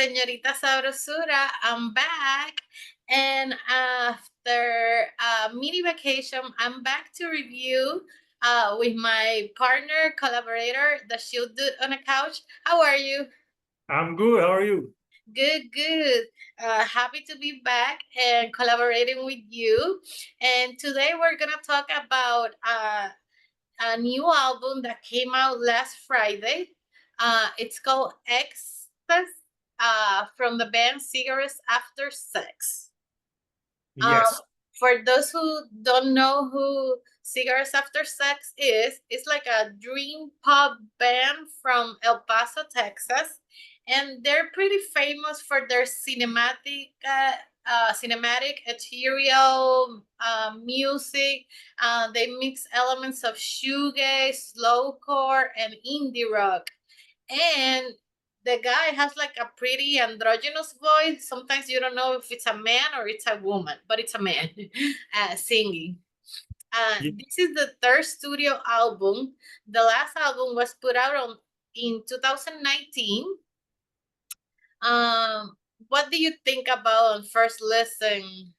Señorita Sabrosura. I'm back. And after a mini vacation, I'm back to review with my partner, collaborator, the Shield Dude on a Couch. How are you? I'm good. How are you? Good, good. Happy to be back and collaborating with you. And today we're going to talk about a new album that came out last Friday. It's called Excess from the band Cigarettes After Sex. Yes. For those who don't know who Cigarettes After Sex is, it's like a dream pop band from El Paso, Texas, and they're pretty famous for their cinematic ethereal music. They mix elements of shoegaze, slowcore, and indie rock. And the guy has like a pretty androgynous voice. Sometimes you don't know if it's a man or it's a woman, but it's a man singing. Yeah. This is the third studio album. The last album was put out in 2019. What do you think about on first listen?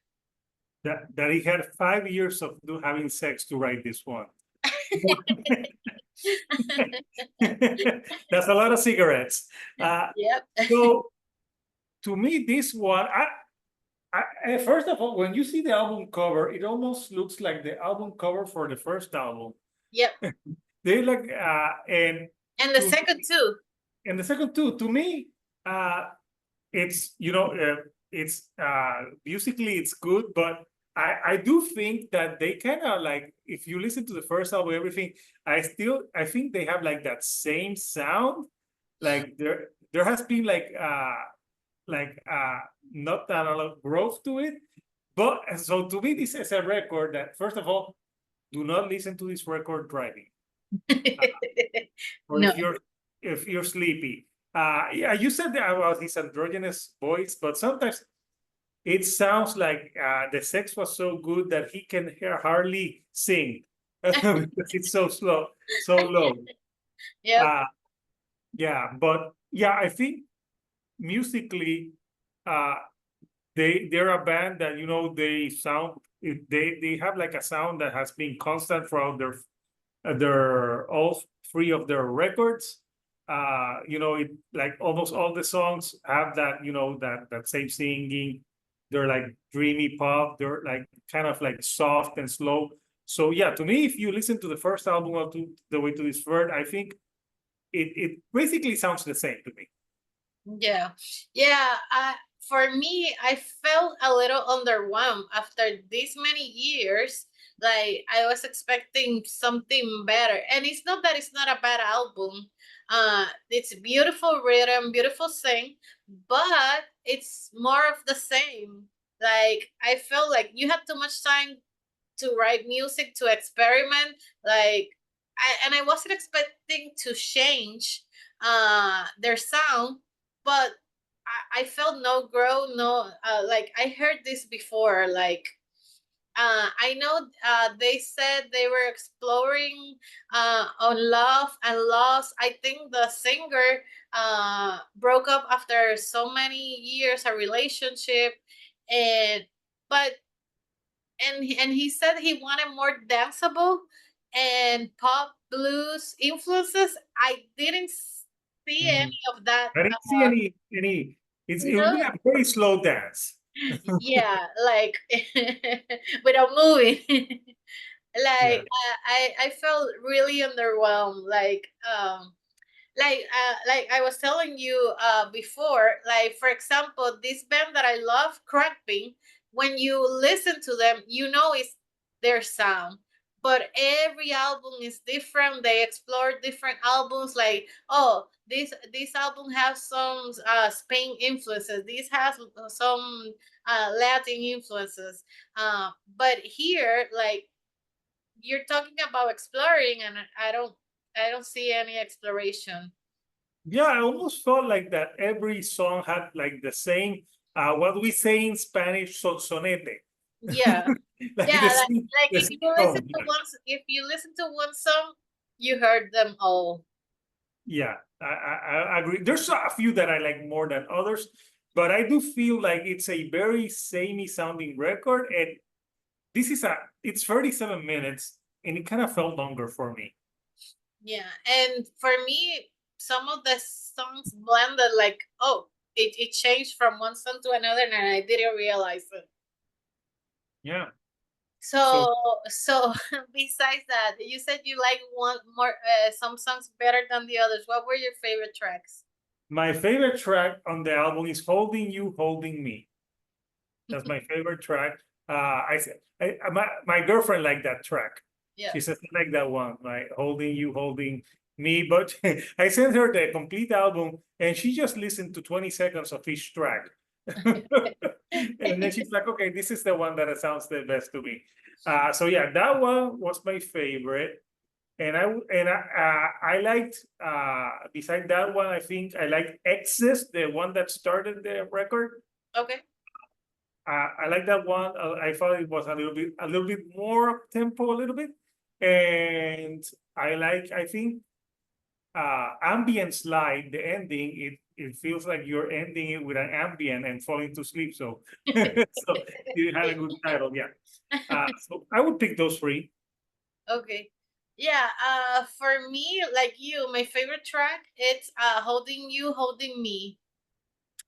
That he had 5 years of having sex to write this one. That's a lot of cigarettes. Yep. So to me, this one, first of all, when you see the album cover, it almost looks like the album cover for the first album. Yep. They like and the second too. And the second too. To me, it's it's musically it's good, but I do think that they kind of like, if you listen to the first album, everything, I think they have like that same sound. Like there has been like not that a lot of growth to it. But so to me, this is a record that, first of all, do not listen to this record driving. Or no. if you're sleepy. Yeah, you said that about his androgynous voice, but sometimes it sounds like the sex was so good that he can hardly sing because it's so slow, so low. Yeah. Yeah, but yeah, I think musically, they're a band that they have like a sound that has been constant throughout their all three of their records. It like almost all the songs have that, that same singing. They're like dreamy pop. They're like kind of like soft and slow. So yeah, to me, if you listen to the first album or to the way to this third, I think it basically sounds the same to me. Yeah. For me, I felt a little underwhelmed after these many years. Like I was expecting something better, and it's not that it's not a bad album. It's beautiful rhythm, beautiful sing, but it's more of the same. Like I felt like you had too much time to write music, to experiment. Like I wasn't expecting to change their sound, but I felt no growth, no like I heard this before. Like I know they said they were exploring on love and loss. I think the singer broke up after so many years a relationship, and but and he said he wanted more danceable and pop blues influences. I didn't see any of that. I didn't see any. It would be a very slow dance. Yeah, like without moving. Like I felt really underwhelmed. Like I was telling you before, like for example, this band that I love, Crackping, when you listen to them, it's their sound. But every album is different. They explore different albums. Like, oh, this album has some Spain influences. This has some Latin influences. But here, like you're talking about exploring, and I don't see any exploration. Yeah, I almost felt like that every song had like the same, what we say in Spanish, sonsonete. Yeah. Like Yeah, like the same tone. if you listen to one song, you heard them all. Yeah, I agree. There's a few that I like more than others, but I do feel like it's a very samey sounding record, and this is it's 37 minutes, and it kind of felt longer for me. Yeah, and for me, some of the songs blended like, oh, it changed from one song to another, and I didn't realize it. Yeah. So So besides that, you said you like one more some songs better than the others. What were your favorite tracks? my favorite track on the album is "Holding You, Holding Me." That's my favorite track. I said my girlfriend liked that track. Yeah. She says I like that one, like "Holding You, Holding Me." But I sent her the complete album, and she just listened to 20 seconds of each track. And then she's like, "Okay, this is the one that sounds the best to me." So yeah, that one was my favorite. And I liked beside that one, I think I liked Excess, the one that started the record. Okay. I like that one. I thought it was a little bit more up tempo, a little bit, and I think ambient slide, the ending. It feels like you're ending it with an ambient and falling to sleep. So so you had a good title, yeah. So I would pick those three. Okay. Yeah, for me, like you, my favorite track, it's Holding You, Holding Me.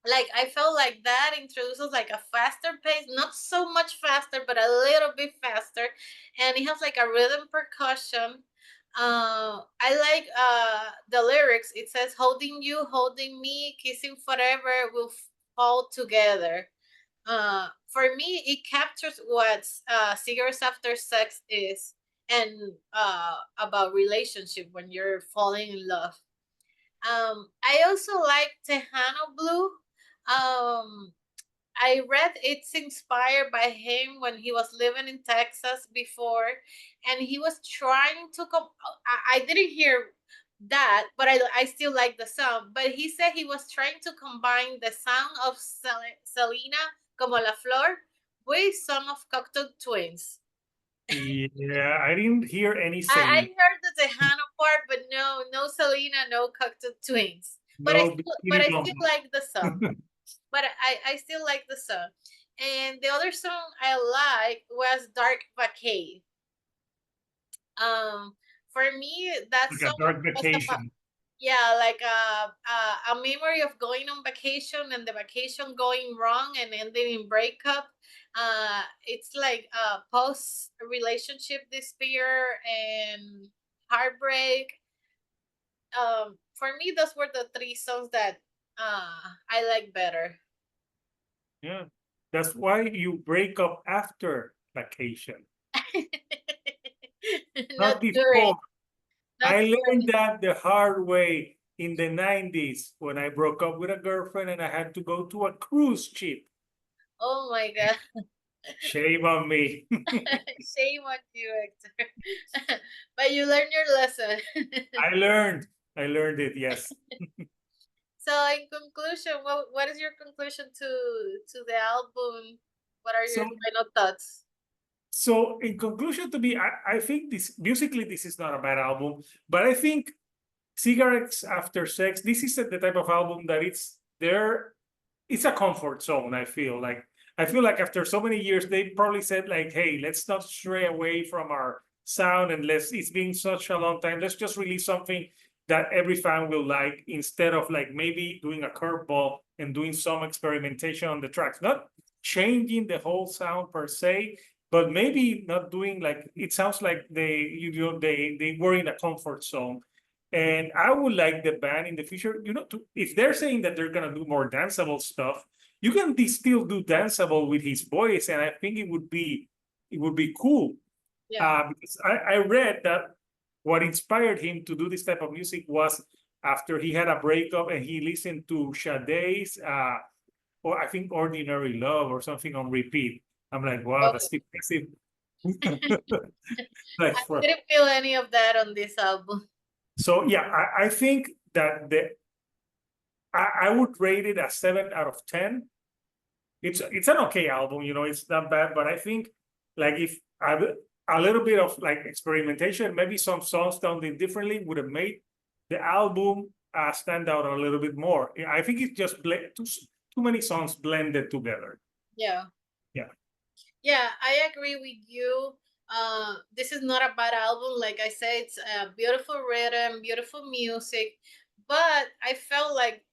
Like I felt like that introduces like a faster pace, not so much faster, but a little bit faster, and it has like a rhythm percussion. I like the lyrics. It says, "Holding you, holding me, kissing forever, we'll fall together." For me, it captures what cigarettes after sex is, and about relationship when you're falling in love. I also like Tejano Blue. I read it's inspired by him when he was living in Texas before, and he was trying to come. I didn't hear that, but I still like the sound. But he said he was trying to combine the sound of Selena como la flor with some of Cocteau Twins. Yeah, I didn't hear any I Selena. heard the Tejano part, but no Selena, no Cocteau Twins. No But Bikini I still Blonde. like the song. But I still like the song. And the other song I liked was Dark Vacay. For me, that Like a song dark was about, vacation. yeah, like a memory of going on vacation and the vacation going wrong and ending in breakup. It's like post relationship despair and heartbreak. For me, those were the three songs that I like better. Yeah. That's why you break up after vacation, Not not during, before. not I learned during. that the hard way in the 90s when I broke up with a girlfriend and I had to go to a cruise ship. Oh my god. Shame on me. Shame on you, Hector. But you learned your lesson. I learned. I learned it, yes. So in conclusion, what is your conclusion to the album? What are your So final thoughts? so in conclusion to me, I think this musically this is not a bad album, but I think Cigarettes After Sex, this is the type of album that it's there, it's a comfort zone, I feel like after so many years, they probably said like, hey, let's not stray away from our sound and it's been such a long time. Let's just release something that every fan will like instead of like maybe doing a curveball and doing some experimentation on the tracks. Not changing the whole sound per se, but maybe not doing like it sounds like they were in a comfort zone. And I would like the band in the future, if they're saying that they're gonna do more danceable stuff, you can still do danceable with his voice, and I think it would be cool. Yeah. Because I read that what inspired him to do this type of music was after he had a breakup and he listened to Sade's or I think Ordinary Love or something on repeat. I'm like, wow, that's Okay. impressive. Like I for didn't feel any of that on this album. so yeah, I think that I would rate it a 7 out of 10. It's an okay album, it's not bad, but I think like if a little bit of like experimentation, maybe some songs sounding differently would have made the album stand out a little bit more. I think it's just too many songs blended together. Yeah. Yeah. Yeah, I agree with you. This is not a bad album. Like I said, it's a beautiful rhythm, beautiful music, but I felt like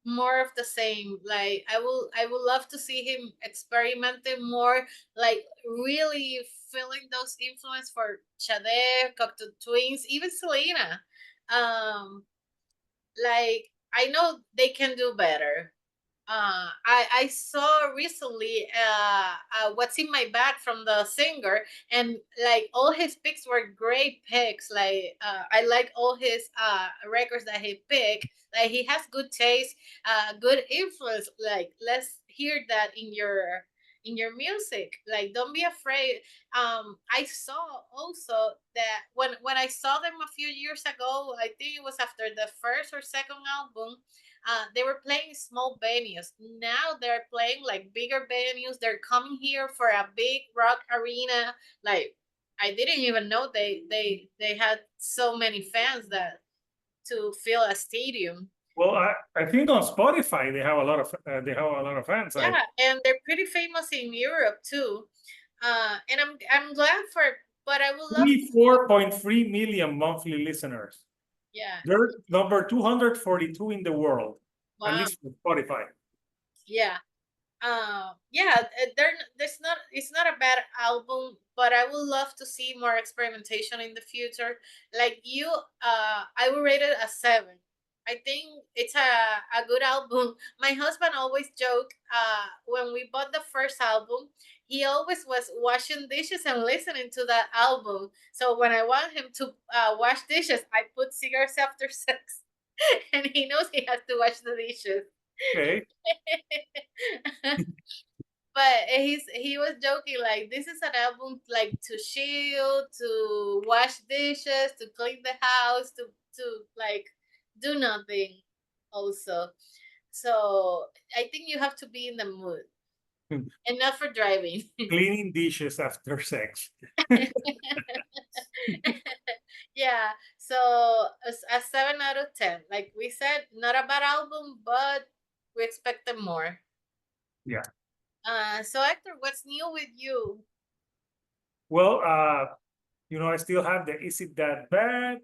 more of the same. Like I would love to see him experimenting more, like really feeling those influence for Sade, Cocteau Twins, even Selena. Um, like I know they can do better. I saw recently what's in my bag from the singer, and like all his picks were great picks. Like I like all his records that he picked. Like he has good taste, good influence. Like let's hear that in your music. Like don't be afraid. I saw also that when I saw them a few years ago, I think it was after the first or second album, they were playing small venues. Now they're playing like bigger venues. They're coming here for a big rock arena. Like I didn't even know they had so many fans that to fill a stadium. Well, I think on Spotify they have a lot of fans. Like Yeah, and they're pretty famous in Europe too. And I'm glad for, but I would love to see. 4.3 million monthly listeners. Yeah, They're number 242 in the world, at wow. least for Spotify. Yeah, yeah, there's not, it's not a bad album, but I would love to see more experimentation in the future. Like you, I would rate it a 7. I think it's a good album. My husband always joke, when we bought the first album, he always was washing dishes and listening to that album. So when I want him to wash dishes, I put Cigarettes After Sex, and he knows he has to wash the dishes. Okay. But he was joking like this is an album like to chill, to wash dishes, to clean the house, to like do nothing also. So I think you have to be in the mood and not for driving. Cleaning dishes after sex. Yeah, so a 7 out of 10. Like we said, not a bad album, but we expected more. Yeah. So Hector, what's new with you? Well, I still have the Is It That Bad?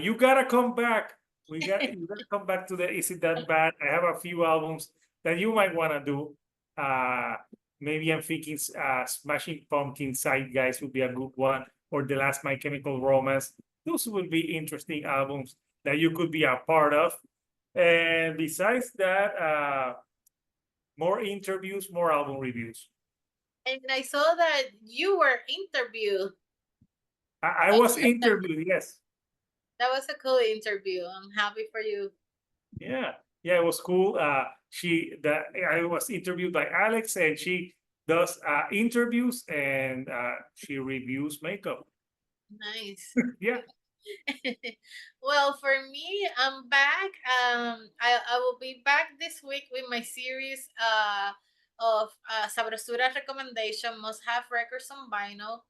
You gotta come back. You gotta come back to the Is It That Bad? I have a few albums that you might wanna do. Uh, Maybe I'm thinking Smashing Pumpkin Side Guys would be a good one, or The Last My Chemical Romance. Those would be interesting albums that you could be a part of. And besides that, more interviews, more album reviews. And I saw that you were interviewed. I was interviewed, yes. That was a cool interview. I'm happy for you. Yeah, yeah, it was cool. I was interviewed by Alex, and she does interviews and she reviews makeup. Nice. Yeah, Well, for me, I'm back. I will be back this week with my series of Sabrosura recommendation, must have records on vinyl.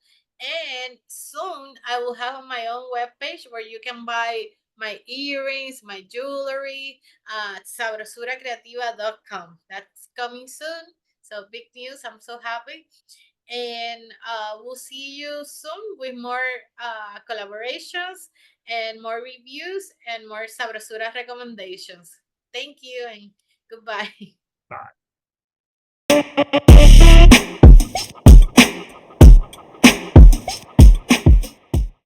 And soon I will have on my own webpage where you can buy my earrings, my jewelry, sabrosuracreativa.com. That's coming soon. So big news. I'm so happy. And we'll see you soon with more collaborations and more reviews and more Sabrosura recommendations. Thank you and goodbye. bye.